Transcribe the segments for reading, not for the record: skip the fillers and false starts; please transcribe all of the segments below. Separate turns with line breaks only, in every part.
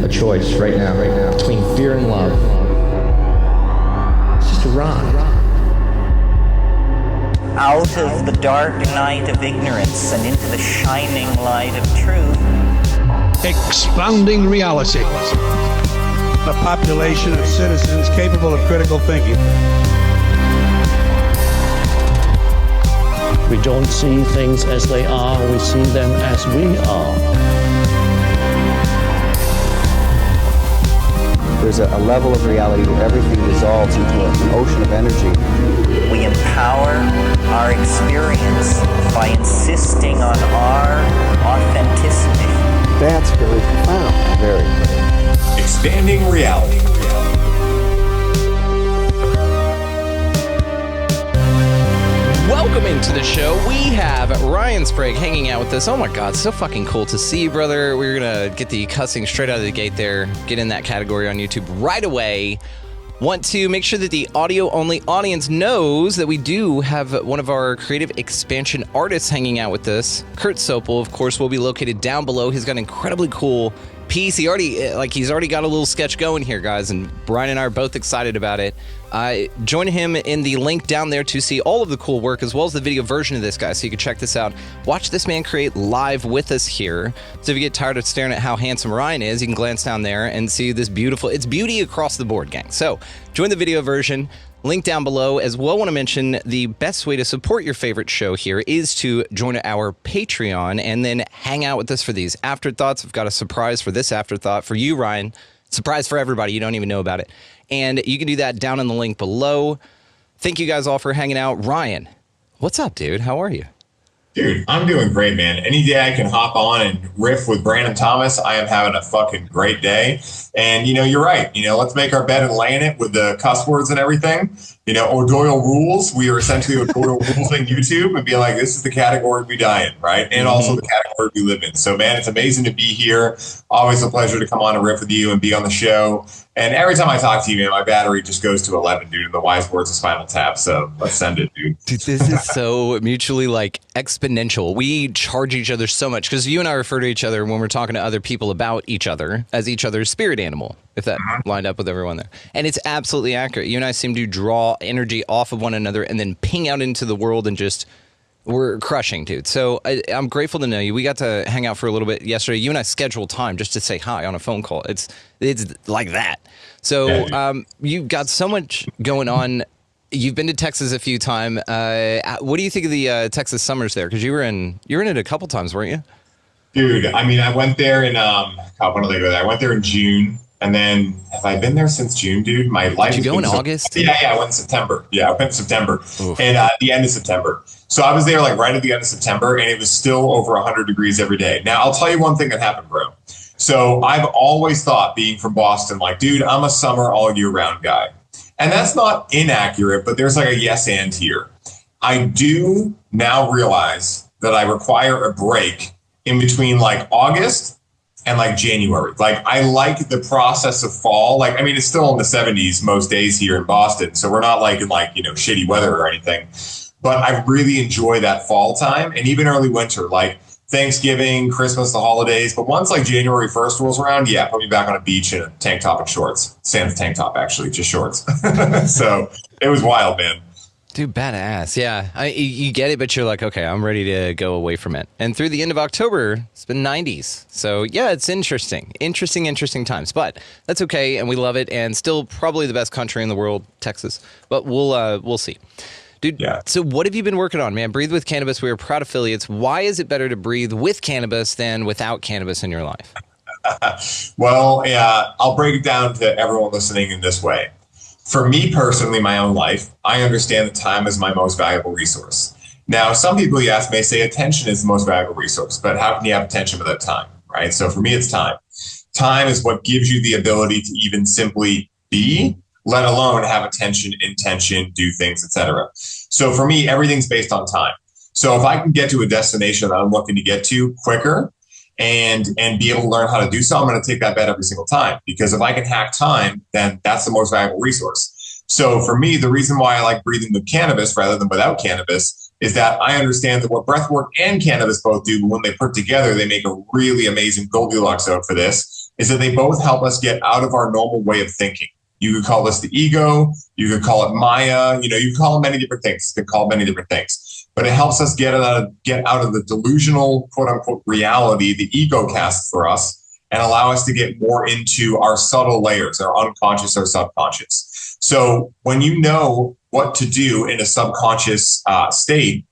a choice right now, between fear and love. It's just a rock.
Out of the dark night of ignorance and into the shining light of truth.
Expounding reality.
A population of citizens capable of critical thinking.
We don't see things as they are, we see them as we are.
There's a level of reality where everything dissolves into an ocean of energy.
We empower our experience by insisting on our authenticity.
That's very profound. Very.
Expanding reality.
Welcome into the show. We have Ryan Sprague hanging out with us. Oh my God, so fucking cool to see you, brother. We're going to get the cussing straight out of the gate there. Get in that category on YouTube right away. Want to make sure that the audio-only audience knows that we do have one of our creative expansion artists hanging out with us. Kurt Sopel, of course, will be located down below. He's got an incredibly cool piece. He's already got a little sketch going here, guys, and Brian and I are both excited about it. Join him in the link down there to see all of the cool work as well as the video version of this guy, so you can check this out. Watch this man create live with us here. So if you get tired of staring at how handsome Ryan is, you can glance down there and see this beautiful, it's beauty across the board, gang. So join the video version. Link down below. As well, want to mention the best way to support your favorite show here is to join our Patreon and then hang out with us for these afterthoughts. I've got a surprise for this afterthought for you, Ryan. Surprise for everybody. You don't even know about it. And you can do that down in the link below. Thank you guys all for hanging out. Ryan, what's up, dude? How are you?
Dude, I'm doing great, man. Any day I can hop on and riff with Brandon Thomas, I am having a fucking great day. And, you're right. Let's make our bed and lay in it with the cuss words and everything. O'Doyle rules. We are essentially O'Doyle ruling YouTube and be like, this is the category we die in, right? And also the category we live in. So, man, it's amazing to be here. Always a pleasure to come on and riff with you and be on the show. And every time I talk to you, man, my battery just goes to 11, dude. And the wise words of Spinal Tap. So let's send it, dude.
Dude, this is so mutually exponential. We charge each other so much because you and I refer to each other when we're talking to other people about each other as each other's spirit animal, if that lined up with everyone there. And it's absolutely accurate. You and I seem to draw energy off of one another and then ping out into the world and just we're crushing, dude. So I'm grateful to know you. We got to hang out for a little bit yesterday. You and I scheduled time just to say hi on a phone call. It's like that. So you've got so much going on. You've been to Texas a few times. What do you think of the Texas summers there? Because you were in it a couple times, weren't you?
Dude, I mean, I went there in when did I go there? I went there in June. And then, have I been there since June, dude? My life.
Did you go in August?
Yeah, I went in September. Yeah, I went in September. And the end of September. So I was there right at the end of September, and it was still over 100 degrees every day. Now, I'll tell you one thing that happened, bro. So I've always thought, being from Boston, dude, I'm a summer all year round guy. And that's not inaccurate, but there's a yes and here. I do now realize that I require a break in between August and January. I like the process of fall. It's still in the 70s most days here in Boston. So we're not in shitty weather or anything, but I really enjoy that fall time and even early winter, Thanksgiving, Christmas, the holidays. But once January 1st rolls around, put me back on a beach in a tank top and shorts. Sans tank top, actually, just shorts. So it was wild, man.
Dude, badass. Yeah, you get it, but you're okay, I'm ready to go away from it. And through the end of October, it's been 90s. So yeah, it's interesting times, but that's okay. And we love it. And still probably the best country in the world, Texas, but we'll see. Dude, yeah. So what have you been working on, man? Breathe with Cannabis. We are proud affiliates. Why is it better to breathe with cannabis than without cannabis in your life?
Well, I'll break it down to everyone listening in this way. For me personally, my own life, I understand that time is my most valuable resource. Now, some people you ask may say attention is the most valuable resource, but how can you have attention without time, right? So for me, it's time. Time is what gives you the ability to even simply be, let alone have attention, intention, do things, etc. So for me, everything's based on time. So if I can get to a destination that I'm looking to get to quicker, and be able to learn how to do so, I'm going to take that bet every single time, because if I can hack time, then that's the most valuable resource. So for me, the reason why I like breathing with cannabis rather than without cannabis is that I understand that what breathwork and cannabis both do, but when they put together, they make a really amazing Goldilocks zone for this. is that they both help us get out of our normal way of thinking. You could call this the ego. You could call it Maya. You could call it many different things. You could call it many different things. But it helps us get out of the delusional, quote unquote, reality, the ego casts for us, and allow us to get more into our subtle layers, our unconscious or subconscious. So when you know what to do in a subconscious state,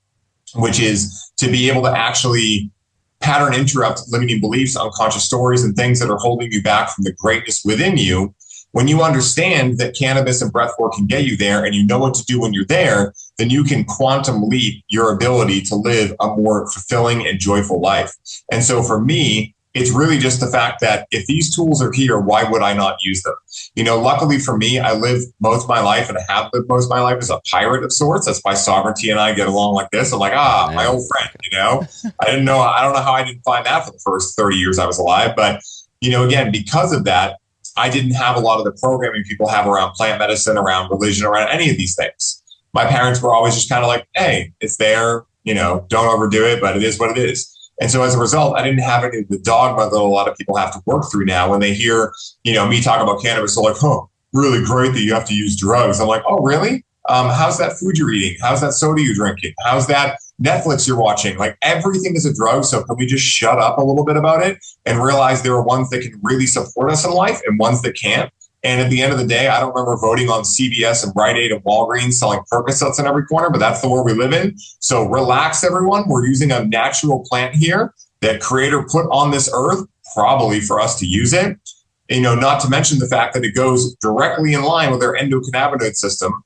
which is to be able to actually pattern interrupt limiting beliefs, unconscious stories, and things that are holding you back from the greatness within you, when you understand that cannabis and breathwork can get you there, and you know what to do when you're there, then you can quantum leap your ability to live a more fulfilling and joyful life. And so for me, it's really just the fact that if these tools are here, why would I not use them? Luckily for me, I live most of my life, and I have lived most of my life as a pirate of sorts. That's why Sovereignty and I get along like this. I'm like, my old friend, I don't know how I didn't find that for the first 30 years I was alive. But, again, because of that, I didn't have a lot of the programming people have around plant medicine, around religion, around any of these things. My parents were always just kind of like, hey, it's there, don't overdo it, but it is what it is. And so as a result, I didn't have any of the dogma that a lot of people have to work through now. When they hear, me talk about cannabis, they're like, really great that you have to use drugs. I'm like, oh, really? How's that food you're eating? How's that soda you're drinking? How's that Netflix you're watching? Like, everything is a drug. So can we just shut up a little bit about it and realize there are ones that can really support us in life and ones that can't? And at the end of the day, I don't remember voting on CVS and Rite Aid and Walgreens selling Percocets in every corner, but that's the world we live in. So relax, everyone. We're using a natural plant here that Creator put on this earth, probably for us to use it. Not to mention the fact that it goes directly in line with their endocannabinoid system,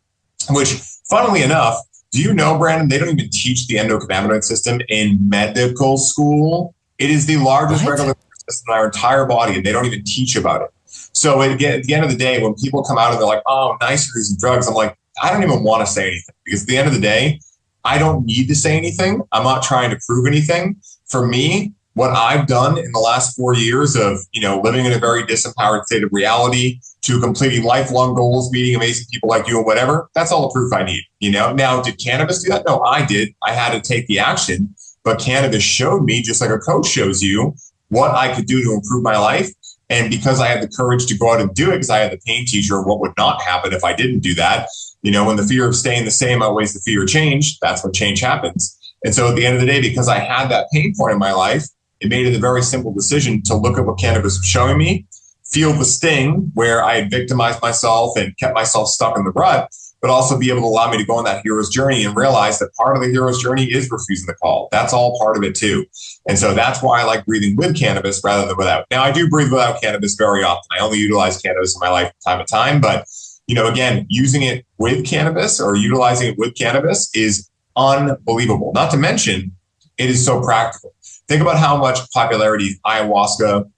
which, funnily enough, do you know, Brandon, they don't even teach the endocannabinoid system in medical school. It is the largest regulatory system in our entire body, and they don't even teach about it. So at the end of the day, when people come out and they're like, oh, nice, you're using drugs, I'm like, I don't even want to say anything, because at the end of the day, I don't need to say anything. I'm not trying to prove anything. For me, what I've done in the last 4 years of, living in a very disempowered state of reality, to completing lifelong goals, meeting amazing people like you and whatever, that's all the proof I need. Now, did cannabis do that? No, I did. I had to take the action, but cannabis showed me, just like a coach shows you, what I could do to improve my life. And because I had the courage to go out and do it, because I had the pain teacher, what would not happen if I didn't do that? When the fear of staying the same outweighs the fear of change, that's when change happens. And so at the end of the day, because I had that pain point in my life, it made it a very simple decision to look at what cannabis was showing me, feel the sting where I had victimized myself and kept myself stuck in the rut, but also be able to allow me to go on that hero's journey and realize that part of the hero's journey is refusing the call. That's all part of it too. And so that's why I like breathing with cannabis rather than without. Now, I do breathe without cannabis very often. I only utilize cannabis in my life from time to time, but again, using it with cannabis or utilizing it with cannabis is unbelievable. Not to mention, it is so practical. Think about how much popularity ayahuasca,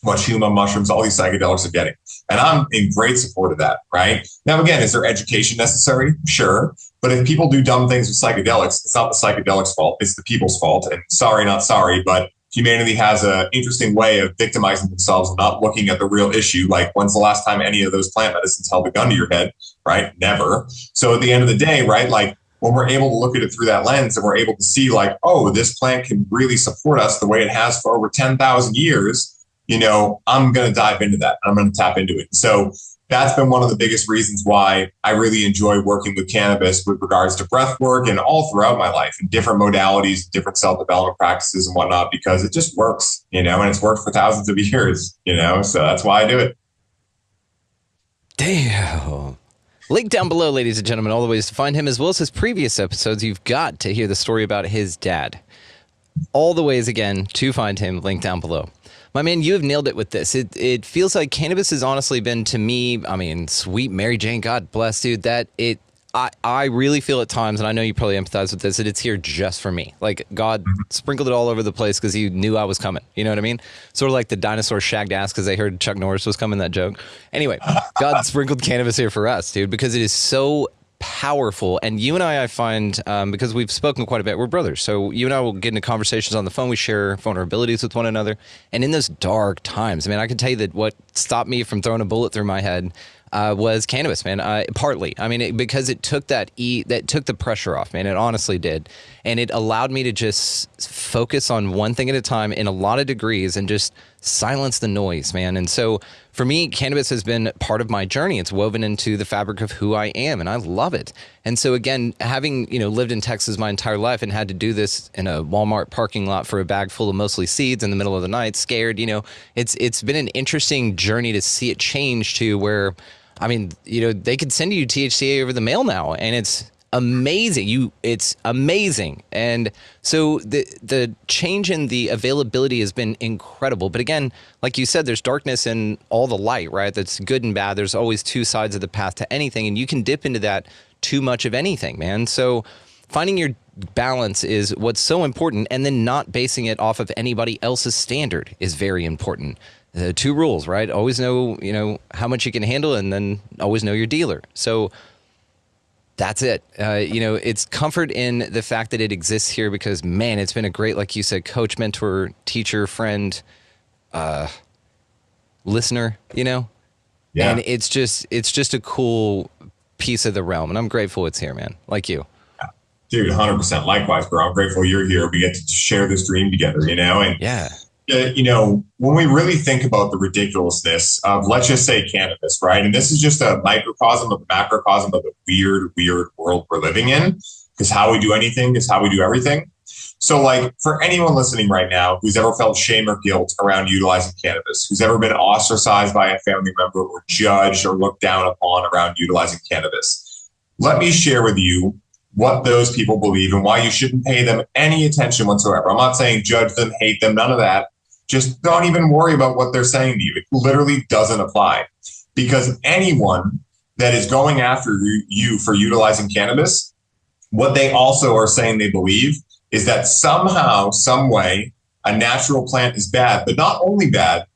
huma mushrooms, all these psychedelics are getting. And I'm in great support of that, right? Now, again, is there education necessary? Sure. But if people do dumb things with psychedelics, it's not the psychedelics' fault. It's the people's fault. And sorry, not sorry, but humanity has an interesting way of victimizing themselves and not looking at the real issue. Like, when's the last time any of those plant medicines held a gun to your head, right? Never. So at the end of the day, right, like, when we're able to look at it through that lens and we're able to see like, oh, this plant can really support us the way it has for over 10,000 years, I'm going to dive into that. I'm going to tap into it. So that's been one of the biggest reasons why I really enjoy working with cannabis with regards to breath work and all throughout my life in different modalities, different self-development practices and whatnot, because it just works, and it's worked for thousands of years, so that's why I do it.
Damn. Link down below, ladies and gentlemen, all the ways to find him, as well as his previous episodes. You've got to hear the story about his dad. All the ways, again, to find him, link down below. My man, you have nailed it with this. It feels like cannabis has honestly been, to me, sweet Mary Jane, God bless, dude, I really feel at times, and I know you probably empathize with this, that it's here just for me. Like, God sprinkled it all over the place because he knew I was coming. You know what I mean? Sort of like the dinosaur shagged ass because they heard Chuck Norris was coming, that joke. Anyway, God sprinkled cannabis here for us, dude, because it is so powerful. And you and I find, because we've spoken quite a bit, we're brothers. So you and I will get into conversations on the phone. We share vulnerabilities with one another. And in those dark times, I can tell you that what stopped me from throwing a bullet through my head was cannabis, man. Partly, I mean, because it took that took the pressure off, man. It honestly did, and it allowed me to just focus on one thing at a time in a lot of degrees and just silence the noise, man. And so for me, cannabis has been part of my journey. It's woven into the fabric of who I am, and I love it. And so again, having lived in Texas my entire life and had to do this in a Walmart parking lot for a bag full of mostly seeds in the middle of the night, scared, it's been an interesting journey to see it change to where, I mean, they could send you THCA over the mail now, and it's amazing. It's amazing. And so the change in the availability has been incredible. But again, like you said, there's darkness in all the light, right? That's good and bad. There's always two sides of the path to anything, and you can dip into that too much of anything, man. So finding your balance is what's so important, and then not basing it off of anybody else's standard is very important. The two rules, right? Always know, how much you can handle, and then always know your dealer. So that's it. It's comfort in the fact that it exists here because, man, it's been a great, like you said, coach, mentor, teacher, friend, listener, Yeah. And it's just a cool piece of the realm. And I'm grateful it's here, man. Like you.
Dude, 100%. Likewise, bro. I'm grateful you're here. We get to share this dream together, and
yeah.
When we really think about the ridiculousness of, let's just say, cannabis, right? And this is just a microcosm of the macrocosm of the weird world we're living in, because how we do anything is how we do everything. So like for anyone listening right now who's ever felt shame or guilt around utilizing cannabis, who's ever been ostracized by a family member or judged or looked down upon around utilizing cannabis, let me share with you what those people believe and why you shouldn't pay them any attention whatsoever. I'm not saying judge them, hate them, none of that. Just don't even worry about what they're saying to you. It literally doesn't apply, because anyone that is going after you for utilizing cannabis, what they also are saying they believe is that somehow, some way, a natural plant is bad, but not only bad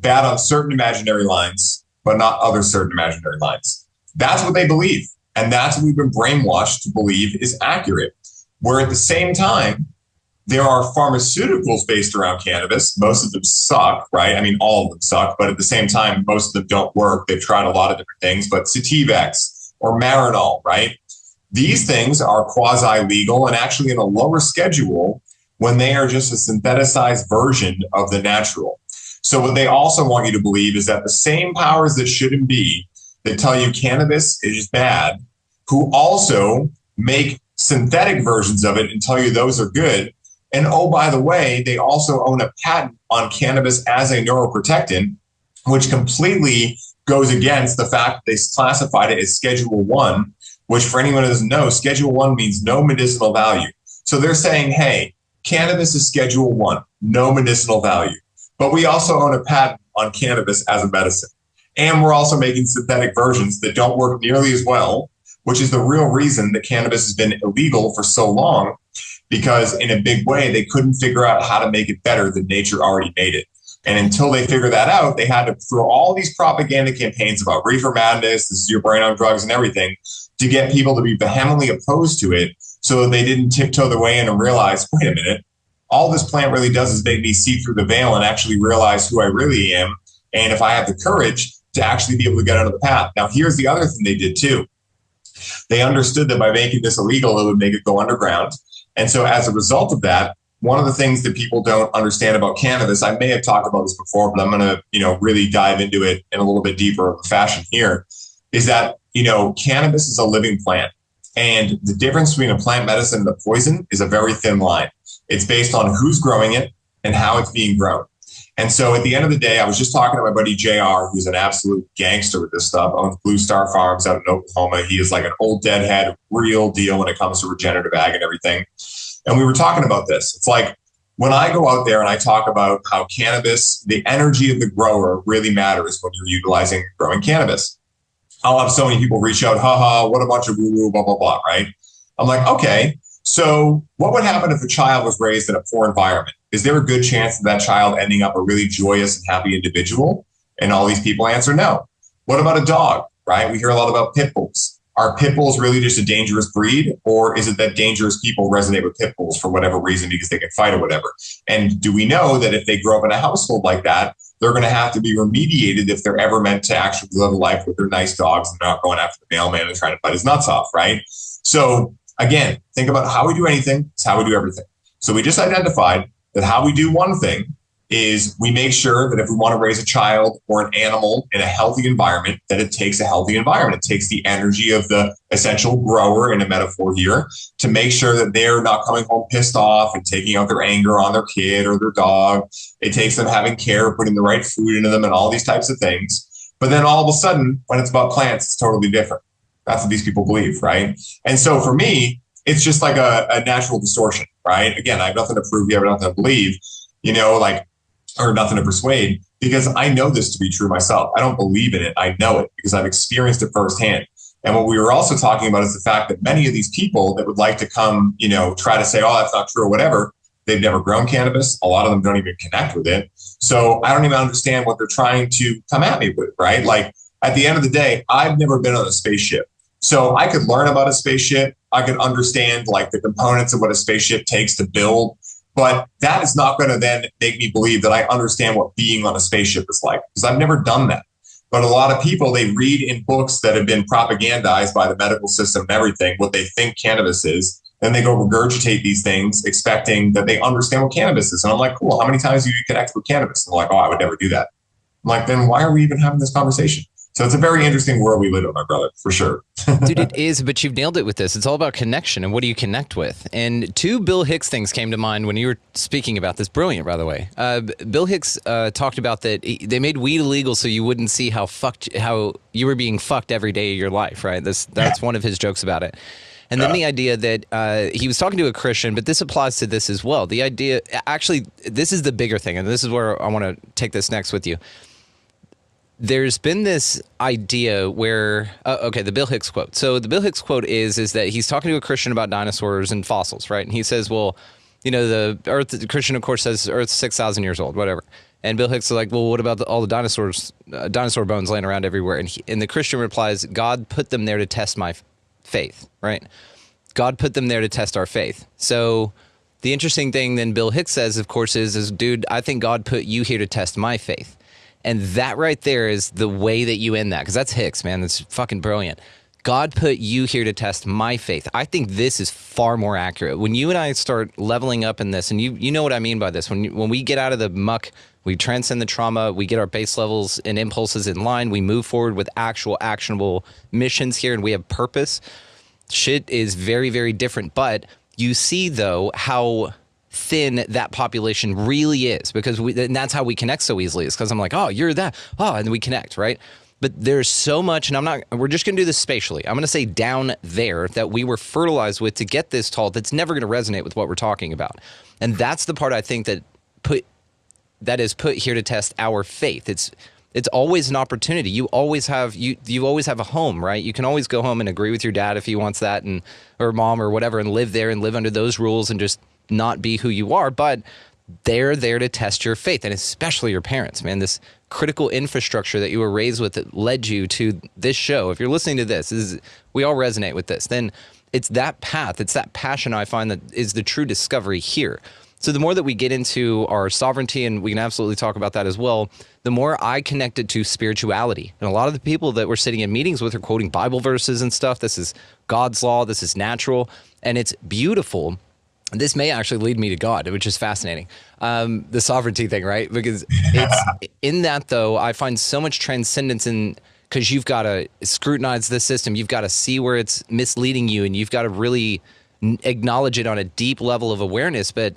on certain imaginary lines, but not other certain imaginary lines. That's what they believe. And that's what we've been brainwashed to believe is accurate. Where at the same time, there are pharmaceuticals based around cannabis. Most of them suck, right? I mean, all of them suck, but at the same time, most of them don't work. They've tried a lot of different things, but Sativex or Marinol, right? These things are quasi-legal and actually in a lower schedule when they are just a syntheticized version of the natural. So what they also want you to believe is that the same powers that shouldn't be, that tell you cannabis is bad, who also make synthetic versions of it and tell you those are good. And oh, by the way, they also own a patent on cannabis as a neuroprotectant, which completely goes against the fact that they classified it as Schedule 1, which for anyone who doesn't know, Schedule 1 means no medicinal value. So they're saying, hey, cannabis is Schedule 1, no medicinal value. But we also own a patent on cannabis as a medicine. And we're also making synthetic versions that don't work nearly as well, which is the real reason that cannabis has been illegal for so long, because in a big way, they couldn't figure out how to make it better than nature already made it. And until they figured that out, they had to throw all these propaganda campaigns about reefer madness, this is your brain on drugs and everything, to get people to be vehemently opposed to it so that they didn't tiptoe their way in and realize, wait a minute, all this plant really does is make me see through the veil and actually realize who I really am. And if I have the courage to actually be able to get out of the path. Now, here's the other thing they did too. They understood that by making this illegal, it would make it go underground. And so as a result of that, one of the things that people don't understand about cannabis, I may have talked about this before, but I'm going to, really dive into it in a little bit deeper fashion here, is that, cannabis is a living plant. And the difference between a plant medicine and a poison is a very thin line. It's based on who's growing it and how it's being grown. And so at the end of the day, I was just talking to my buddy JR, who's an absolute gangster with this stuff, owns Blue Star Farms out in Oklahoma. He is like an old deadhead, real deal when it comes to regenerative ag and everything. And we were talking about this. It's like when I go out there and I talk about how cannabis, the energy of the grower really matters when you're utilizing growing cannabis. I'll have so many people reach out, haha, what a bunch of woo-woo, blah, blah, blah, right? I'm like, okay, so what would happen if a child was raised in a poor environment? Is there a good chance of that child ending up a really joyous and happy individual? And all these people answer no. What about a dog, right? We hear a lot about pit bulls. Are pit bulls really just a dangerous breed? Or is it that dangerous people resonate with pit bulls for whatever reason because they can fight or whatever? And do we know that if they grow up in a household like that, they're going to have to be remediated if they're ever meant to actually live a life with their nice dogs and not going after the mailman and trying to bite his nuts off, right? So again, think about how we do anything, it's how we do everything. So we just identified that how we do one thing is we make sure that if we want to raise a child or an animal in a healthy environment, that it takes a healthy environment. It takes the energy of the essential grower, in a metaphor here, to make sure that they're not coming home pissed off and taking out their anger on their kid or their dog. It takes them having care, putting the right food into them and all these types of things. But then all of a sudden, when it's about plants, it's totally different. That's what these people believe, right? And so for me, it's just like a natural distortion, right? Again, I have nothing to prove, you have nothing to believe, or nothing to persuade, because I know this to be true myself. I don't believe in it. I know it because I've experienced it firsthand. And what we were also talking about is the fact that many of these people that would like to come, try to say, oh, that's not true or whatever, they've never grown cannabis. A lot of them don't even connect with it. So I don't even understand what they're trying to come at me with, right? Like at the end of the day, I've never been on a spaceship. So I could learn about a spaceship. I could understand like the components of what a spaceship takes to build. But that is not going to then make me believe that I understand what being on a spaceship is like, because I've never done that. But a lot of people, they read in books that have been propagandized by the medical system and everything, what they think cannabis is. Then they go regurgitate these things, expecting that they understand what cannabis is. And I'm like, cool, how many times do you connect with cannabis? And they're like, oh, I would never do that. I'm like, then why are we even having this conversation? So it's a very interesting world we live in, my brother, for sure.
Dude, it is, but you've nailed it with this. It's all about connection and what do you connect with? And two Bill Hicks things came to mind when you were speaking about this. Brilliant, by the way. Bill Hicks talked about that they made weed illegal so you wouldn't see how you were being fucked every day of your life, right? That's one of his jokes about it. And then the idea that he was talking to a Christian, but this applies to this as well. The idea, actually, this is the bigger thing, and this is where I want to take this next with you. There's been this idea where, the Bill Hicks quote. So the Bill Hicks quote is that he's talking to a Christian about dinosaurs and fossils, right? And he says, well, the Earth, the Christian, of course, says Earth's 6,000 years old, whatever. And Bill Hicks is like, well, what about all the dinosaur bones laying around everywhere? And the Christian replies, God put them there to test my faith, right? God put them there to test our faith. So the interesting thing then Bill Hicks says, of course, is dude, I think God put you here to test my faith. And that right there is the way that you end that, because that's Hicks, man. That's fucking brilliant. God put you here to test my faith. I think this is far more accurate. When you and I start leveling up in this, and you know what I mean by this, when we get out of the muck, we transcend the trauma, we get our base levels and impulses in line, we move forward with actual actionable missions here, and we have purpose, shit is very, very different. But you see, though, how thin that population really is, because and that's how we connect so easily, is because I'm like, oh, you're that, and we connect, right? But there's so much, and we're just going to do this spatially. I'm going to say down there that we were fertilized with to get this tall, that's never going to resonate with what we're talking about. And that's the part I think that is put here to test our faith. It's always an opportunity. You always have a home, right? You can always go home and agree with your dad if he wants that, or mom or whatever, and live there and live under those rules and just not be who you are. But they're there to test your faith, and especially your parents, man. This critical infrastructure that you were raised with that led you to this show. If you're listening to this, we all resonate with this. Then it's that path, it's that passion I find that is the true discovery here. So the more that we get into our sovereignty, and we can absolutely talk about that as well, the more I connect it to spirituality. And a lot of the people that we're sitting in meetings with are quoting Bible verses and stuff. This is God's law. This is natural. And it's beautiful. This may actually lead me to God, which is fascinating. The sovereignty thing, right? Because it's in that, though, I find so much transcendence in, because you've got to scrutinize the system. You've got to see where it's misleading you, and you've got to really acknowledge it on a deep level of awareness. But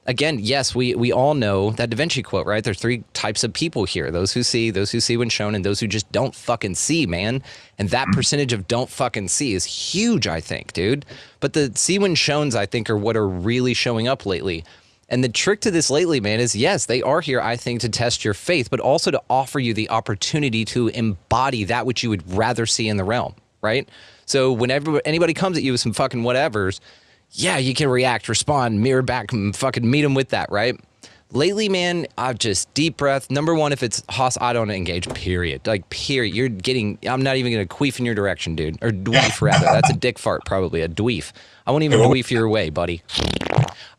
again, yes, we all know that Da Vinci quote, right? There's three types of people here: those who see when shown, and those who just don't fucking see, man. And that percentage of don't fucking see is huge, I think, dude. But the see when showns, I think, are what are really showing up lately. And the trick to this lately, man, is yes, they are here, I think, to test your faith, but also to offer you the opportunity to embody that which you would rather see in the realm, right? So whenever anybody comes at you with some fucking whatevers, yeah, you can react, respond, mirror back, and fucking meet them with that, right? Lately, man, I've just deep breath. Number one, if it's hostile, I don't engage, period. Like, period. I'm not even going to queef in your direction, dude. Or dweef, rather. That's a dick fart, probably. A dweef. I won't even dweef your way, buddy.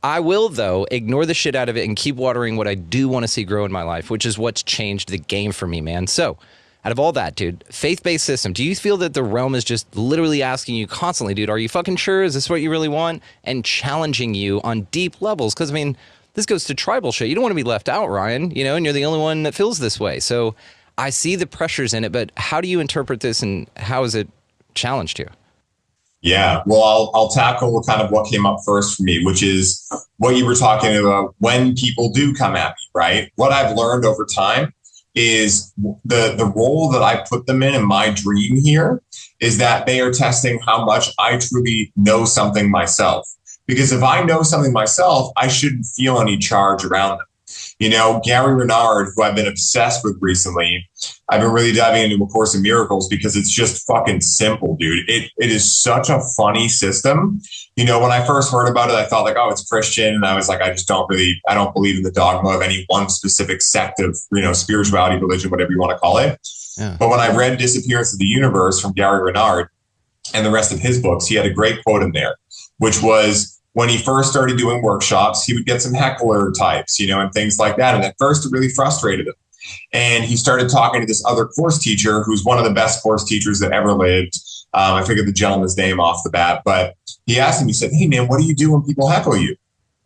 I will, though, ignore the shit out of it and keep watering what I do want to see grow in my life, which is what's changed the game for me, man. So out of all that, dude, faith-based system, do you feel that the realm is just literally asking you constantly, dude, are you fucking sure? Is this what you really want? And challenging you on deep levels? Because, I mean, this goes to tribal shit. You don't want to be left out, Ryan, you know, and you're the only one that feels this way. So I see the pressures in it, but how do you interpret this and how has it challenged you?
Yeah, well, I'll tackle kind of what came up first for me, which is what you were talking about when people do come at me, right? What I've learned over time is the role that I put them in my dream here is that they are testing how much I truly know something myself. Because if I know something myself, I shouldn't feel any charge around them. You know, Gary Renard, who I've been obsessed with recently, I've been really diving into A Course in Miracles because it's just fucking simple, dude. It is such a funny system. You know, when I first heard about it, I thought like, oh, it's Christian. And I was like, I don't believe in the dogma of any one specific sect of, you know, spirituality, religion, whatever you want to call it. Yeah. But when I read Disappearance of the Universe from Gary Renard and the rest of his books, he had a great quote in there, which was, when he first started doing workshops, he would get some heckler types, you know, and things like that. And at first it really frustrated him. And he started talking to this other course teacher, who's one of the best course teachers that ever lived. I forget the gentleman's name off the bat, but he asked him, he said, hey man, what do you do when people heckle you?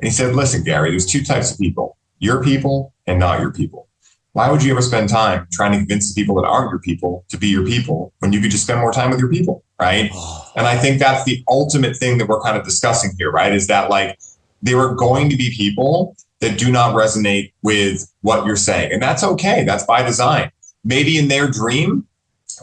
And he said, listen, Gary, there's two types of people, your people and not your people. Why would you ever spend time trying to convince the people that aren't your people to be your people when you could just spend more time with your people, right? And I think that's the ultimate thing that we're kind of discussing here, right? Is that like there are going to be people that do not resonate with what you're saying. And that's okay. That's by design. Maybe in their dream,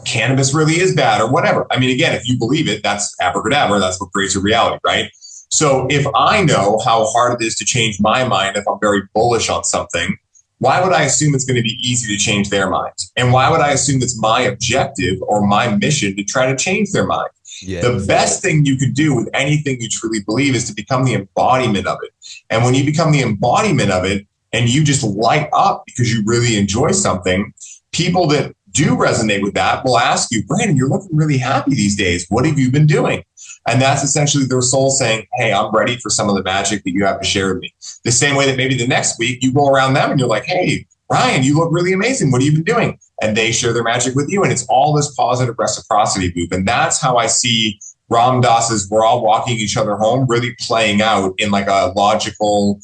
cannabis really is bad or whatever. I mean, again, if you believe it, that's abracadabra. That's what creates your reality, right? So if I know how hard it is to change my mind if I'm very bullish on something, why would I assume it's going to be easy to change their mind? And why would I assume it's my objective or my mission to try to change their mind? Yeah, the best thing you could do with anything you truly believe is to become the embodiment of it. And when you become the embodiment of it and you just light up because you really enjoy something, people that do resonate with that will ask you, Brandon, you're looking really happy these days. What have you been doing? And that's essentially their soul saying, hey, I'm ready for some of the magic that you have to share with me. The same way that maybe the next week you go around them and you're like, hey, Ryan, you look really amazing. What have you been doing? And they share their magic with you. And it's all this positive reciprocity loop. And that's how I see Ram Dass's We're All Walking Each Other Home really playing out in like a logical,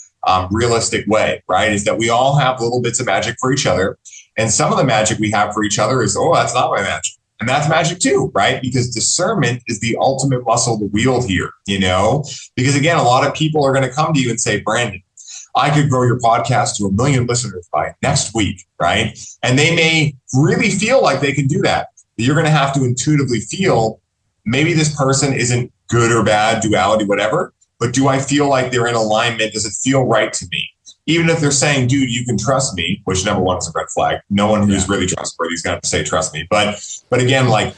realistic way, right? Is that we all have little bits of magic for each other. And some of the magic we have for each other is, oh, that's not my magic. And that's magic too, right? Because discernment is the ultimate muscle to wield here, you know? Because again, a lot of people are going to come to you and say, Brandon, I could grow your podcast to 1 million listeners by next week, right? And they may really feel like they can do that. But you're going to have to intuitively feel maybe this person isn't good or bad, duality, whatever, but do I feel like they're in alignment? Does it feel right to me? Even if they're saying, dude, you can trust me, which number one is a red flag. No one who's really trustworthy is going to say, trust me. But again, like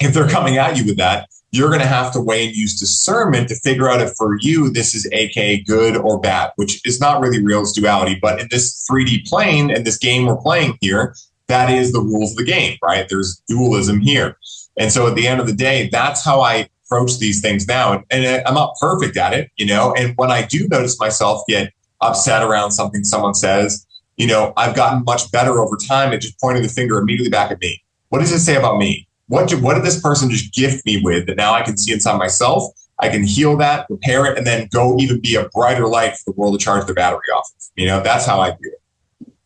if they're coming at you with that, you're going to have to weigh and use discernment to figure out if for you, this is AKA good or bad, which is not really real, it's duality. But in this 3D plane and this game we're playing here, that is the rules of the game, right? There's dualism here. And so at the end of the day, that's how I approach these things now. And I'm not perfect at it, you know, and when I do notice myself get upset around something someone says, you know, I've gotten much better over time at just pointing the finger immediately back at me. What does it say about me? What did this person just gift me with that now I can see inside myself? I can heal that, repair it, and then go even be a brighter light for the world to charge their battery off of. You know, that's how I do it.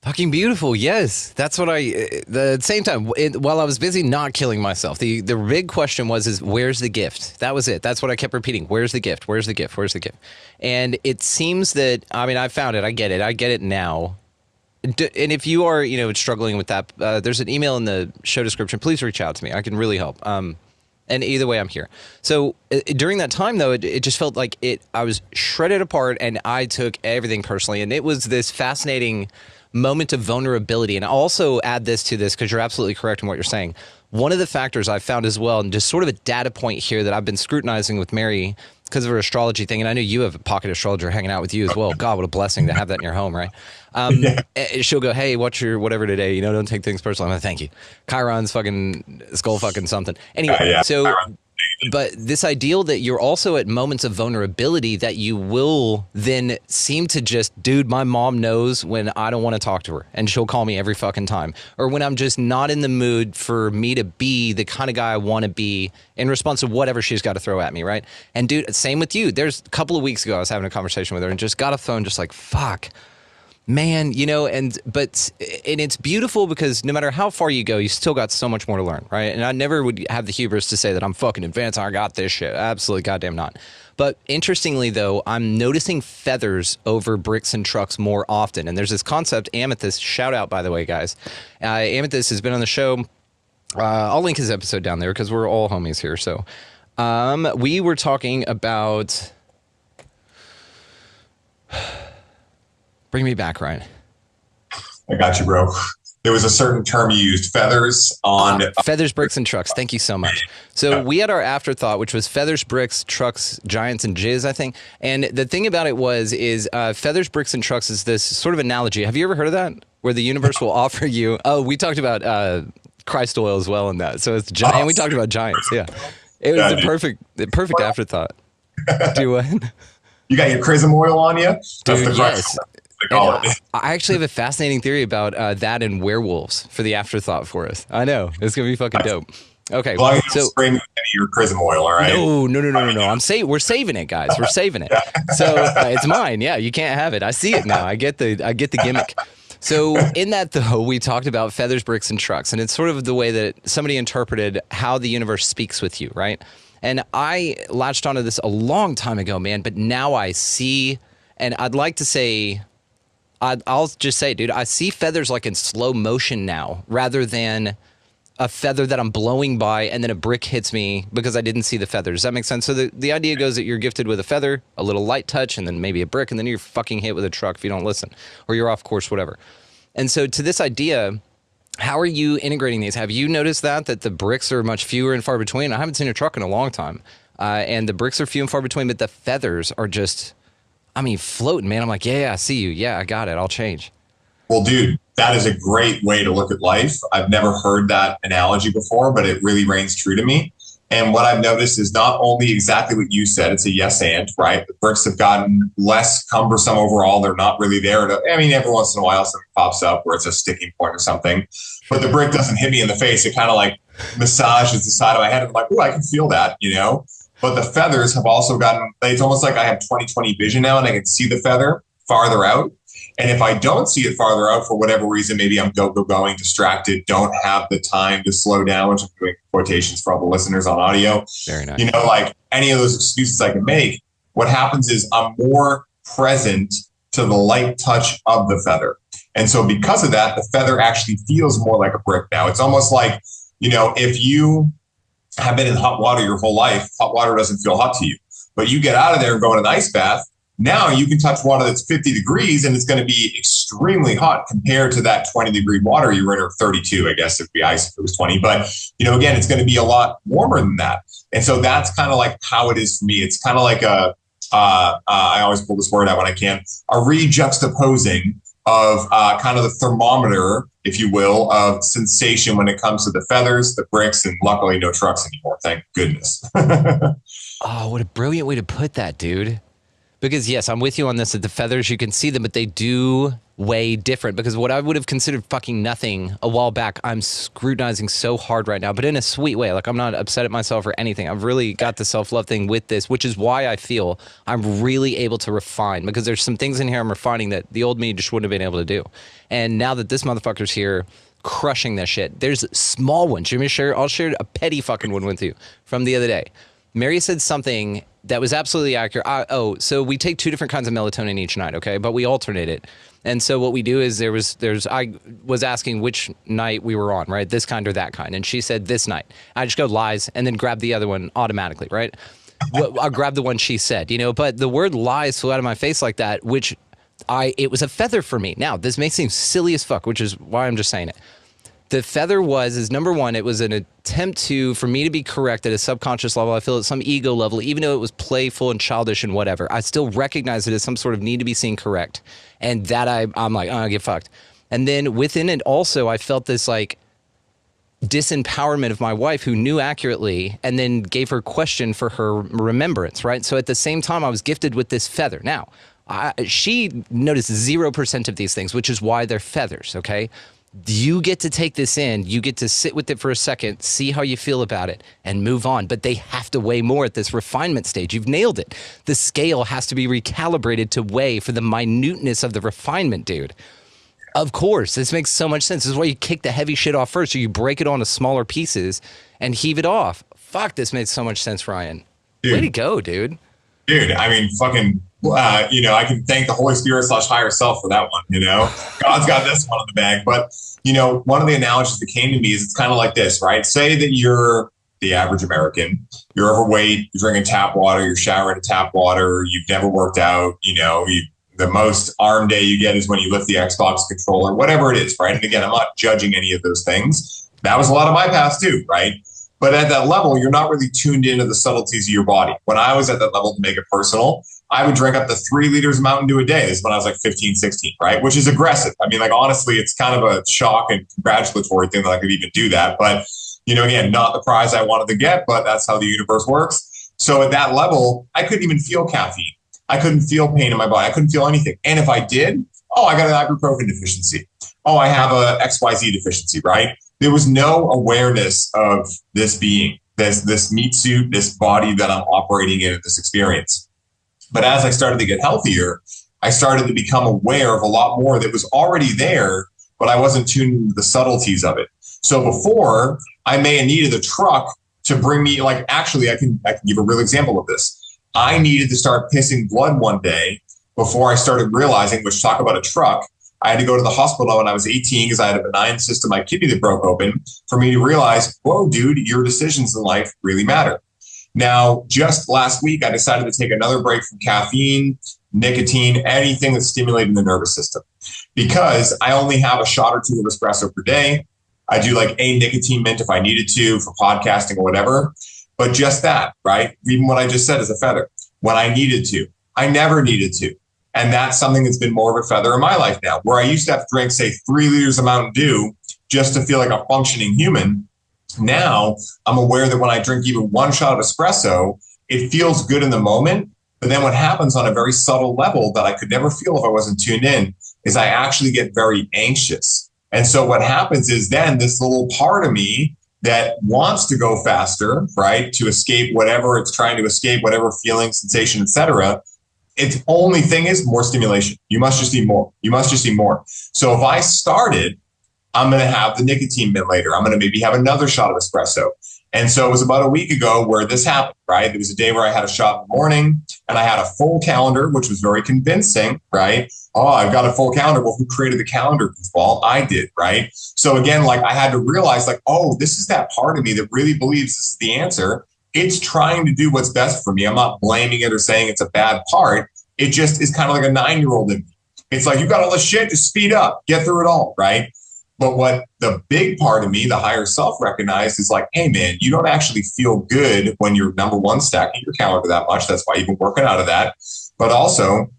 Fucking beautiful. Yes. That's what the same time, while I was busy not killing myself, the big question is where's the gift? That was it. That's what I kept repeating. Where's the gift? Where's the gift? Where's the gift? And it seems that, I mean, I found it. I get it now. And if you are, you know, struggling with that, there's an email in the show description. Please reach out to me. I can really help. And either way, I'm here. So during that time, though, it just felt like I was shredded apart and I took everything personally. And it was this fascinating moment of vulnerability. And I'll also add this to this because you're absolutely correct in what you're saying. One of the factors I've found as well, and just sort of a data point here that I've been scrutinizing with Mary because of her astrology thing, and I know you have a pocket astrologer hanging out with you as well. God, what a blessing to have that in your home, right? She'll go, hey, what's your whatever today? You know, don't take things personally. I'm like, thank you. Chiron's fucking skull fucking something. Anyway, so But this ideal that you're also at moments of vulnerability that you will then seem to just, dude, my mom knows when I don't want to talk to her and she'll call me every fucking time. Or when I'm just not in the mood for me to be the kind of guy I want to be in response to whatever she's got to throw at me, right? And dude, same with you. There's a couple of weeks ago I was having a conversation with her and just got a phone just like, fuck. Man, you know, and it's beautiful because no matter how far you go, you still got so much more to learn, right? And I never would have the hubris to say that I'm fucking advanced, I got this shit. Absolutely goddamn not. But interestingly, though, I'm noticing feathers over bricks and trucks more often. And there's this concept, Amethyst, shout out, by the way, guys. Amethyst has been on the show. I'll link his episode down there because we're all homies here. So we were talking about... Bring me back, Ryan.
I got you, bro. There was a certain term you used, feathers on...
feathers, bricks, and trucks. Thank you so much. So we had our afterthought, which was feathers, bricks, trucks, giants, and jizz, I think. And the thing about it is feathers, bricks, and trucks is this sort of analogy. Have you ever heard of that? Where the universe will offer you... Oh, we talked about Christ oil as well in that. So it's giant. And we talked about giants, yeah. It was the perfect afterthought. Do what?
You got your chrism oil on you?
Dude, yes. I actually have a fascinating theory about that and werewolves for the afterthought for us. I know. It's going to be fucking dope. Okay.
Well,
so
spray your chrism oil, all right?
No. We're saving it, guys. We're saving it. So it's mine. Yeah, you can't have it. I see it now. I get the gimmick. So in that, though, we talked about feathers, bricks, and trucks. And it's sort of the way that somebody interpreted how the universe speaks with you, right? And I latched onto this a long time ago, man. But now I see, and I'd like to say... I'll just say, dude, I see feathers like in slow motion now rather than a feather that I'm blowing by and then a brick hits me because I didn't see the feather. Does that make sense? So the idea goes that you're gifted with a feather, a little light touch, and then maybe a brick, and then you're fucking hit with a truck if you don't listen, or you're off course, whatever. And so to this idea, how are you integrating these? Have you noticed that the bricks are much fewer and far between? I haven't seen a truck in a long time. And the bricks are few and far between, but the feathers are just... floating, man. I'm like, yeah, I see you. Yeah, I got it. I'll change.
Well, dude, that is a great way to look at life. I've never heard that analogy before, but it really reigns true to me. And what I've noticed is not only exactly what you said, it's a yes and, right? The bricks have gotten less cumbersome overall. They're not really there. Every once in a while something pops up where it's a sticking point or something, but the brick doesn't hit me in the face. It kind of like massages the side of my head. I'm like, oh, I can feel that, you know? But the feathers have also gotten, it's almost like I have 20/20 vision now and I can see the feather farther out. And if I don't see it farther out for whatever reason, maybe I'm going distracted, don't have the time to slow down, which I'm doing quotations for all the listeners on audio.
Very nice.
You know, like any of those excuses I can make, what happens is I'm more present to the light touch of the feather. And so because of that, the feather actually feels more like a brick now. It's almost like, you know, if you have been in hot water your whole life, hot water doesn't feel hot to you. But you get out of there and go in an ice bath, now you can touch water that's 50 degrees and it's going to be extremely hot compared to that 20-degree water you were in, or 32, I guess, if it'd be ice if it was 20. But, you know, again, it's going to be a lot warmer than that. And so that's kind of like how it is for me. It's kind of like I always pull this word out when I can, a rejuxtaposing of kind of the thermometer, if you will, of sensation when it comes to the feathers, the bricks, and luckily no trucks anymore. Thank goodness.
Oh, what a brilliant way to put that, dude. Because yes, I'm with you on this, that the feathers, you can see them, but they do weigh different. Because what I would have considered fucking nothing a while back, I'm scrutinizing so hard right now, but in a sweet way. Like, I'm not upset at myself or anything. I've really got the self-love thing with this, which is why I feel I'm really able to refine. Because there's some things in here I'm refining that the old me just wouldn't have been able to do. And now that this motherfucker's here crushing this shit, there's small ones. You want me to share? I'll share a petty fucking one with you from the other day. Mary said something that was absolutely accurate. So we take 2 different kinds of melatonin each night, okay? But we alternate it. And so what we do is I was asking which night we were on, right? This kind or that kind. And she said this night. I just go lies and then grab the other one automatically, right? I'll grab the one she said, you know, but the word lies flew out of my face like that, which it was a feather for me. Now, this may seem silly as fuck, which is why I'm just saying it. The feather is number one, it was an attempt for me to be correct at a subconscious level. I feel at some ego level, even though it was playful and childish and whatever, I still recognize it as some sort of need to be seen correct. And that I'm like, oh, get fucked. And then within it also, I felt this like disempowerment of my wife, who knew accurately and then gave her question for her remembrance, right? So at the same time, I was gifted with this feather. Now, she noticed 0% of these things, which is why they're feathers, okay? You get to take this in, you get to sit with it for a second, see how you feel about it, and move on. But they have to weigh more at this refinement stage. You've nailed it. The scale has to be recalibrated to weigh for the minuteness of the refinement, dude. Of course, this makes so much sense. This is why you kick the heavy shit off first, or you break it onto smaller pieces and heave it off. Fuck, this makes so much sense, Ryan.
Dude.
Way to go, dude.
Dude, I mean, fucking, I can thank the Holy Spirit / higher self for that one, God's got this one in the bag. But, one of the analogies that came to me is it's kind of like this, right? Say that you're the average American, you're overweight, you're drinking tap water, you're showering in tap water, you've never worked out, the most arm day you get is when you lift the Xbox controller, whatever it is, right? And again, I'm not judging any of those things. That was a lot of my past too, right? But at that level, you're not really tuned into the subtleties of your body. When I was at that level, to make it personal, I would drink up to 3 liters of Mountain Dew a day. This is when I was like 15, 16, right? Which is aggressive. I mean, like, honestly, it's kind of a shock and congratulatory thing that I could even do that. But, again, not the prize I wanted to get, but that's how the universe works. So at that level, I couldn't even feel caffeine. I couldn't feel pain in my body. I couldn't feel anything. And if I did, I got an ibuprofen deficiency. I have a XYZ deficiency, right? There was no awareness of this being, this meat suit, this body that I'm operating in this experience. But as I started to get healthier, I started to become aware of a lot more that was already there, but I wasn't tuned into the subtleties of it. So before, I may have needed a truck to bring me, I can give a real example of this. I needed to start pissing blood one day before I started realizing, which talk about a truck, I had to go to the hospital when I was 18 because I had a benign cyst in my kidney that broke open for me to realize, whoa, dude, your decisions in life really matter. Now, just last week, I decided to take another break from caffeine, nicotine, anything that's stimulating the nervous system, because I only have a shot or 2 of espresso per day. I do like a nicotine mint if I needed to for podcasting or whatever. But just that, right? Even what I just said is a feather. When I needed to, I never needed to. And that's something that's been more of a feather in my life now, where I used to have to drink, say, 3 liters of Mountain Dew just to feel like a functioning human. Now I'm aware that when I drink even 1 shot of espresso, it feels good in the moment. But then what happens on a very subtle level that I could never feel if I wasn't tuned in is I actually get very anxious. And so what happens is then this little part of me that wants to go faster, right, to escape whatever it's trying to escape, whatever feeling, sensation, etc. Its only thing is more stimulation. You must just need more. You must just need more. So if I started, I'm going to have the nicotine mint later. I'm going to maybe have another shot of espresso. And so it was about a week ago where this happened, right? There was a day where I had a shot in the morning and I had a full calendar, which was very convincing, right? Oh, I've got a full calendar. Well, who created the calendar? Well, I did, right? So again, I had to realize this is that part of me that really believes this is the answer. It's trying to do what's best for me. I'm not blaming it or saying it's a bad part. It just is kind of like a 9-year-old in me. It's like, you've got all this shit, just speed up, get through it all, right? But what the big part of me, the higher self, recognized is like, hey, man, you don't actually feel good when you're, number one, stacking your calendar that much. That's why you've been working out of that. But also,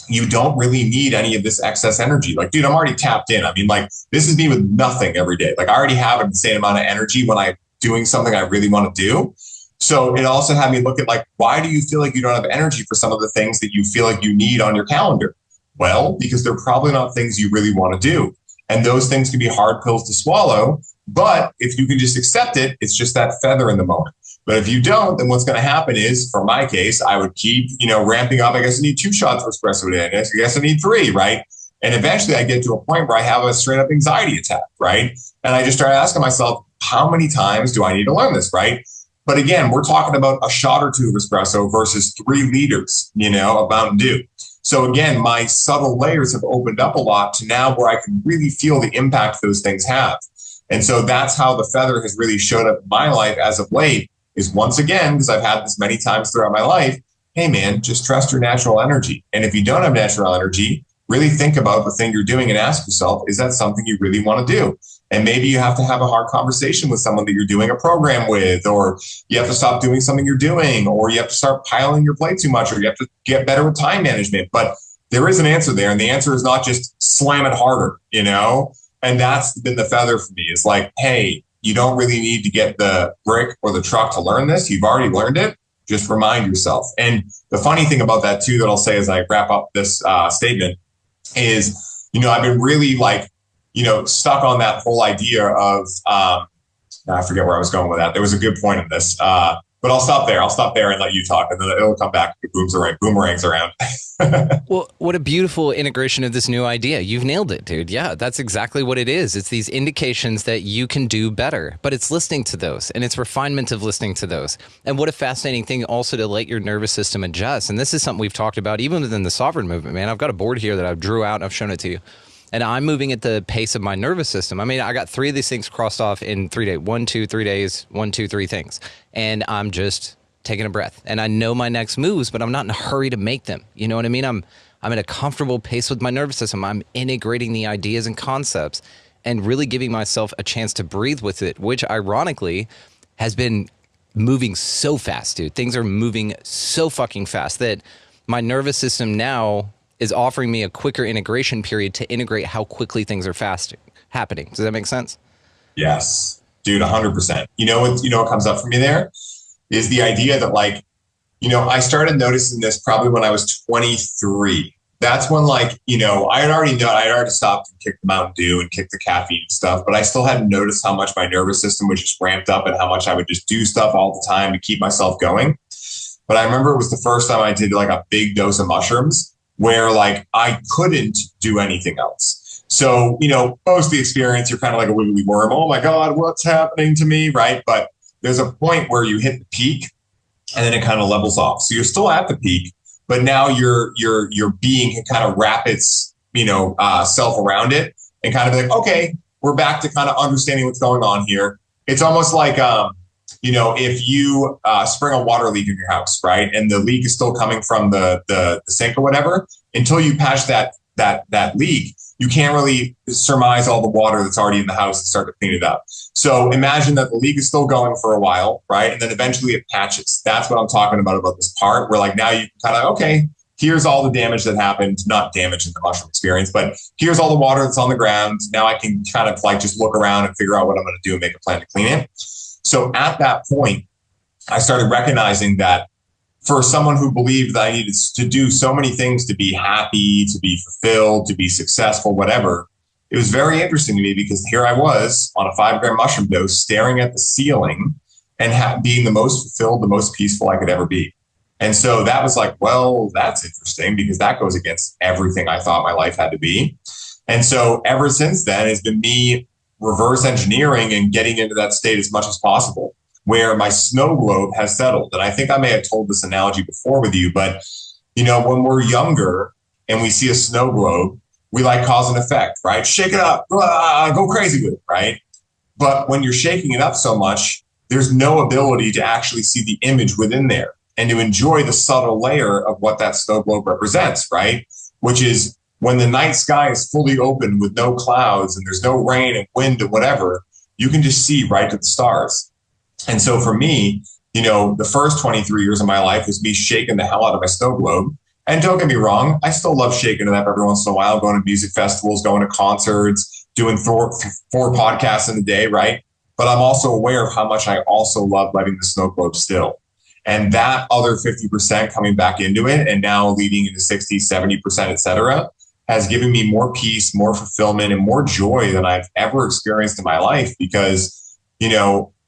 you don't really need any of this excess energy. Dude, I'm already tapped in. I mean, this is me with nothing every day. I already have an insane amount of energy when I'm doing something I really want to do. So it also had me look at why do you feel like you don't have energy for some of the things that you feel like you need on your calendar? Well, because they're probably not things you really want to do. And those things can be hard pills to swallow. But if you can just accept it, it's just that feather in the moment. But if you don't, then what's going to happen is, for my case, I would keep, ramping up. I guess I need 2 shots of espresso a day. I guess I need 3, right? And eventually I get to a point where I have a straight up anxiety attack, right? And I just started asking myself, how many times do I need to learn this, right? But again, we're talking about a shot or 2 of espresso versus 3 liters, of Mountain Dew. So again, my subtle layers have opened up a lot to now where I can really feel the impact those things have. And so that's how the feather has really showed up in my life as of late, is once again, because I've had this many times throughout my life, hey man, just trust your natural energy. And if you don't have natural energy, really think about the thing you're doing and ask yourself, is that something you really want to do? And maybe you have to have a hard conversation with someone that you're doing a program with, or you have to stop doing something you're doing, or you have to start piling your plate too much, or you have to get better with time management. But there is an answer there. And the answer is not just slam it harder, And that's been the feather for me. It's like, hey, you don't really need to get the brick or the truck to learn this. You've already learned it. Just remind yourself. And the funny thing about that too, that I'll say as I wrap up this statement is, I've been really stuck on that whole idea of, I forget where I was going with that. There was a good point in this, but I'll stop there and let you talk, and then it'll come back. Boomerangs around.
Well, what a beautiful integration of this new idea. You've nailed it, dude. Yeah, that's exactly what it is. It's these indications that you can do better, but it's listening to those, and it's refinement of listening to those. And what a fascinating thing also to let your nervous system adjust. And this is something we've talked about even within the sovereign movement, man. I've got a board here that I drew out and I've shown it to you. And I'm moving at the pace of my nervous system. I mean, I got 3 of these things crossed off in 3 days. 1, 2, 3 days. 1, 2, 3 things. And I'm just taking a breath. And I know my next moves, but I'm not in a hurry to make them. You know what I mean? I'm at a comfortable pace with my nervous system. I'm integrating the ideas and concepts and really giving myself a chance to breathe with it, which ironically has been moving so fast, dude. Things are moving so fucking fast that my nervous system now is offering me a quicker integration period to integrate how quickly things are happening. Does that make sense?
Yes, dude, 100%. What comes up for me there is the idea that I started noticing this probably when I was 23. That's when I had already stopped and kicked the Mountain Dew and kicked the caffeine and stuff, but I still hadn't noticed how much my nervous system was just ramped up and how much I would just do stuff all the time to keep myself going. But I remember it was the first time I did a big dose of mushrooms, where I couldn't do anything else. So, post the experience, you're kind of like a wiggly worm. Oh my God, what's happening to me? Right. But there's a point where you hit the peak and then it kind of levels off. So you're still at the peak, but now your being can kind of wrap its, self around it and kind of be like, okay, we're back to kind of understanding what's going on here. It's almost like, if you spring a water leak in your house, right, and the leak is still coming from the sink or whatever, until you patch that leak, you can't really surmise all the water that's already in the house and start to clean it up. So imagine that the leak is still going for a while, right, and then eventually it patches. That's what I'm talking about this part where now you kind of, okay, here's all the damage that happened, not damage in the mushroom experience, but here's all the water that's on the ground. Now I can kind of just look around and figure out what I'm going to do and make a plan to clean it. So at that point, I started recognizing that for someone who believed that I needed to do so many things to be happy, to be fulfilled, to be successful, whatever, it was very interesting to me because here I was on a 5-gram mushroom dose, staring at the ceiling and being the most fulfilled, the most peaceful I could ever be. And so that was well, that's interesting because that goes against everything I thought my life had to be. And so ever since then, it's been me reverse engineering and getting into that state as much as possible where my snow globe has settled. And I think I may have told this analogy before with you, but when we're younger and we see a snow globe, we cause and effect, right? Shake it up, go crazy with it, right? But when you're shaking it up so much, there's no ability to actually see the image within there and to enjoy the subtle layer of what that snow globe represents, right? Which is when the night sky is fully open with no clouds and there's no rain and wind or whatever, you can just see right to the stars. And so for me, the first 23 years of my life was me shaking the hell out of my snow globe. And don't get me wrong, I still love shaking it up every once in a while, going to music festivals, going to concerts, doing 4 podcasts in a day, right? But I'm also aware of how much I also love letting the snow globe still. And that other 50% coming back into it and now leading into 60, 70%, et cetera, has given me more peace, more fulfillment, and more joy than I've ever experienced in my life because,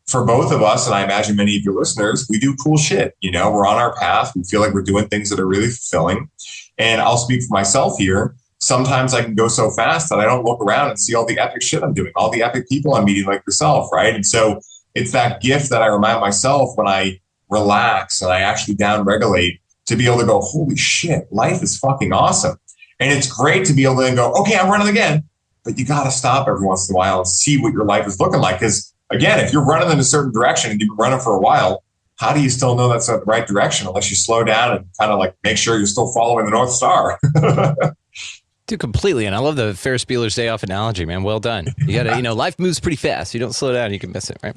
for both of us, and I imagine many of your listeners, we do cool shit. We're on our path. We feel like we're doing things that are really fulfilling. And I'll speak for myself here. Sometimes I can go so fast that I don't look around and see all the epic shit I'm doing, all the epic people I'm meeting like yourself, right? And so it's that gift that I remind myself when I relax and I actually down-regulate to be able to go, holy shit, life is fucking awesome. And it's great to be able to then go, okay, I'm running again. But you got to stop every once in a while and see what your life is looking like. Because again, if you're running in a certain direction and you've been running for a while, how do you still know that's the right direction unless you slow down and kind of make sure you're still following the North Star?
Dude, completely. And I love the Ferris Bueller's Day Off analogy, man. Well done. You got to, life moves pretty fast. You don't slow down, you can miss it, right?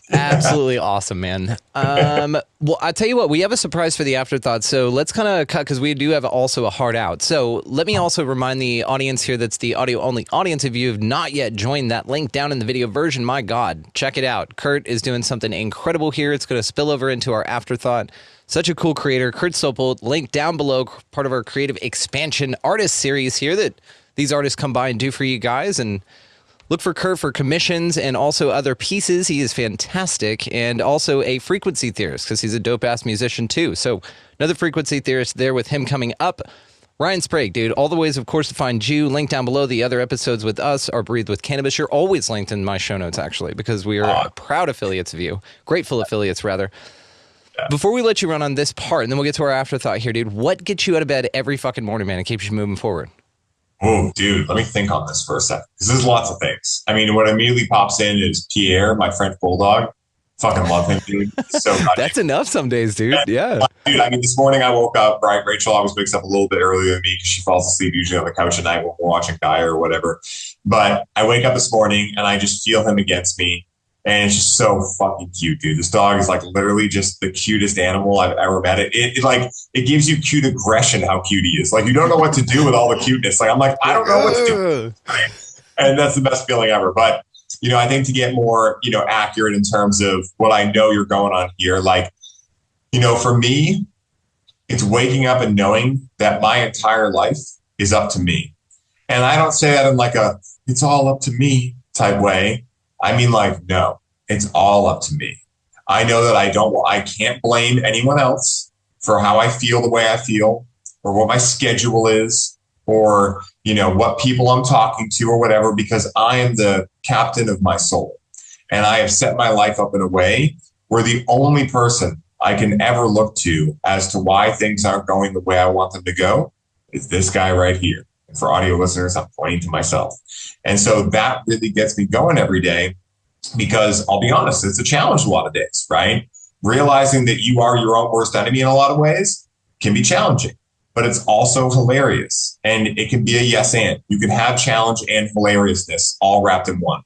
Absolutely awesome, man. Well, I tell you what, we have a surprise for the afterthought. So let's kind of cut, because we do have also a hard out. So let me also remind the audience here that's the audio only audience. If you have not yet joined that link down in the video version, my God, check it out. Kurt is doing something incredible here. It's going to spill over into our afterthought. Such a cool creator, Kurt Sopel, link down below, part of our creative expansion artist series here that these artists come by and do for you guys. And look for Kurt for commissions and also other pieces. He is fantastic, and also a frequency theorist because he's a dope-ass musician too. So another frequency theorist there with him coming up. Ryan Sprague, dude, all the ways, of course, to find you. Link down below. The other episodes with us are Breathe with Cannabis. You're always linked in my show notes, actually, because we are proud affiliates of you. Grateful affiliates, rather. Before we let you run on this part, and then we'll get to our afterthought here, dude, what gets you out of bed every fucking morning, man, and keeps you moving forward?
Oh, dude, let me think on this for a second. Because there's lots of things. I mean, what immediately pops in is Pierre, my French bulldog. Fucking love him, dude. So
that's enough some days, dude. Yeah.
Dude, I mean, this morning I woke up, right? Rachel always wakes up a little bit earlier than me because she falls asleep usually on the couch at night when we're watching Guy or whatever. But I wake up this morning and I just feel him against me. And it's just so fucking cute, dude. This dog is like literally just the cutest animal I've ever met. It gives you cute aggression how cute he is. Like, you don't know what to do with all the cuteness. Like, I'm like, I don't know what to do. And that's the best feeling ever. But, I think to get more, accurate in terms of what I know you're going on here, like, for me, it's waking up and knowing that my entire life is up to me. And I don't say that in like a, it's all up to me type way. I mean, like, no, it's all up to me. I know that I can't blame anyone else for how I feel the way I feel, or what my schedule is, or, what people I'm talking to or whatever, because I am the captain of my soul. And I have set my life up in a way where the only person I can ever look to as to why things aren't going the way I want them to go is this guy right here. And for audio listeners, I'm pointing to myself. And so that really gets me going every day, because I'll be honest, it's a challenge a lot of days, right? Realizing that you are your own worst enemy in a lot of ways can be challenging, but it's also hilarious. And it can be a yes and. You can have challenge and hilariousness all wrapped in one.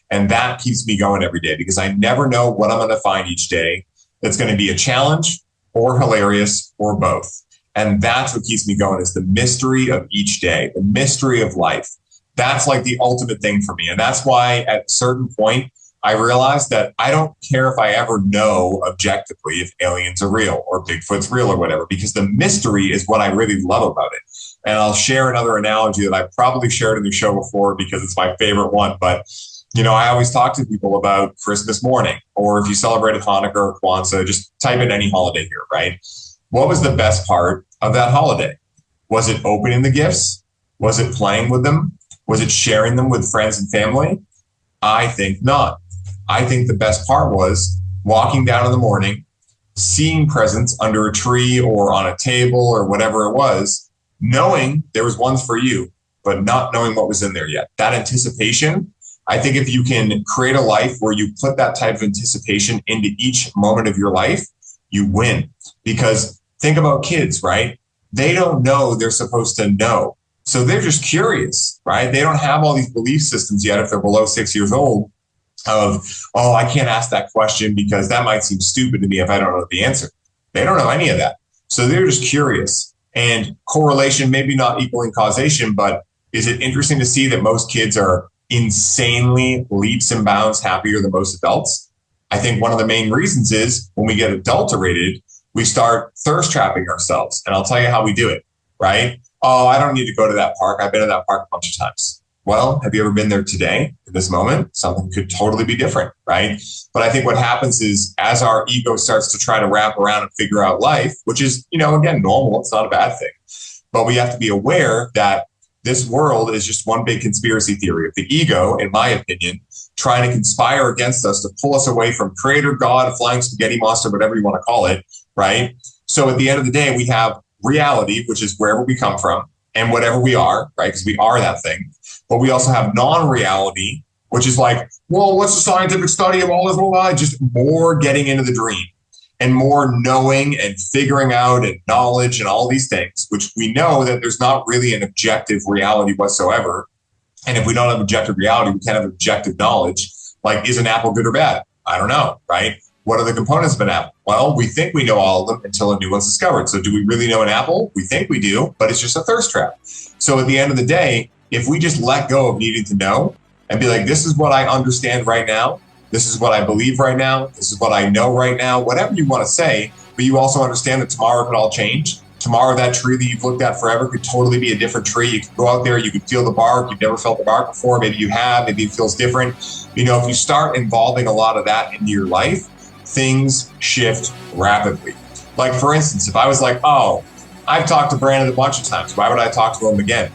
And that keeps me going every day, because I never know what I'm going to find each day that's going to be a challenge or hilarious or both. And that's what keeps me going, is the mystery of each day, the mystery of life. That's like the ultimate thing for me. And that's why at a certain point, I realized that I don't care if I ever know objectively if aliens are real or Bigfoot's real or whatever, because the mystery is what I really love about it. And I'll share another analogy that I've probably shared in the show before because it's my favorite one. But, I always talk to people about Christmas morning, or if you celebrated Hanukkah or Kwanzaa, just type in any holiday here, right? What was the best part of that holiday? Was it opening the gifts? Was it playing with them? Was it sharing them with friends and family? I think not. I think the best part was walking down in the morning, seeing presents under a tree or on a table or whatever it was, knowing there was ones for you, but not knowing what was in there yet. That anticipation, I think if you can create a life where you put that type of anticipation into each moment of your life, you win. Because think about kids, right? They don't know they're supposed to know. So they're just curious, right? They don't have all these belief systems yet if they're below 6 years old of, oh, I can't ask that question because that might seem stupid to me if I don't know the answer. They don't know any of that. So they're just curious. And correlation, maybe not equaling causation, but is it interesting to see that most kids are insanely leaps and bounds happier than most adults? I think one of the main reasons is when we get adulterated, we start thirst trapping ourselves. And I'll tell you how we do it, right? Oh, I don't need to go to that park. I've been to that park a bunch of times. Well, have you ever been there today, in this moment? Something could totally be different, right? But I think what happens is as our ego starts to try to wrap around and figure out life, which is, again, normal. It's not a bad thing. But we have to be aware that this world is just one big conspiracy theory of the ego, in my opinion, trying to conspire against us to pull us away from creator, God, flying spaghetti monster, whatever you want to call it, right? So at the end of the day, we have reality, which is wherever we come from and whatever we are, right? Because we are that thing. But we also have non-reality, which is like, well, what's the scientific study of all this? Well, just more getting into the dream. and more knowing and figuring out and knowledge and all these things, which we know that there's not really an objective reality whatsoever. And if we don't have objective reality, we can't have objective knowledge. Like, is an apple good or bad? I don't know, right? What are the components of an apple? Well, we think we know all of them until a new one's discovered. So do we really know an apple? We think we do, but it's just a thirst trap. So at the end of the day, if we just let go of needing to know and be like, this is what I understand right now, this is what I believe right now, this is what I know right now, whatever you want to say, but you also understand that tomorrow could all change. Tomorrow, that tree that you've looked at forever could totally be a different tree. You could go out there, you could feel the bark. You've never felt the bark before. Maybe you have, maybe it feels different. You know, if you start involving a lot of that into your life, things shift rapidly. Like, for instance, if I was like, oh, I've talked to Brandon a bunch of times, why would I talk to him again?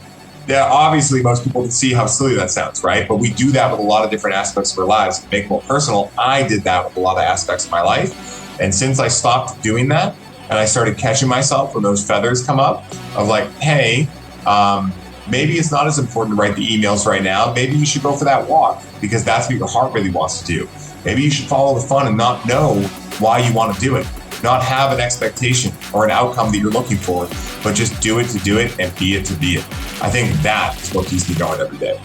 Yeah, obviously, most people can see how silly that sounds, right? But we do that with a lot of different aspects of our lives. To make it more personal, I did that with a lot of aspects of my life. And since I stopped doing that, and I started catching myself when those feathers come up of like, hey, maybe it's not as important to write the emails right now. Maybe you should go for that walk because that's what your heart really wants to do. Maybe you should follow the fun and not know why you want to do it, not have an expectation or an outcome that you're looking for, but just do it to do it and be it to be it. I think that is what keeps me going every day.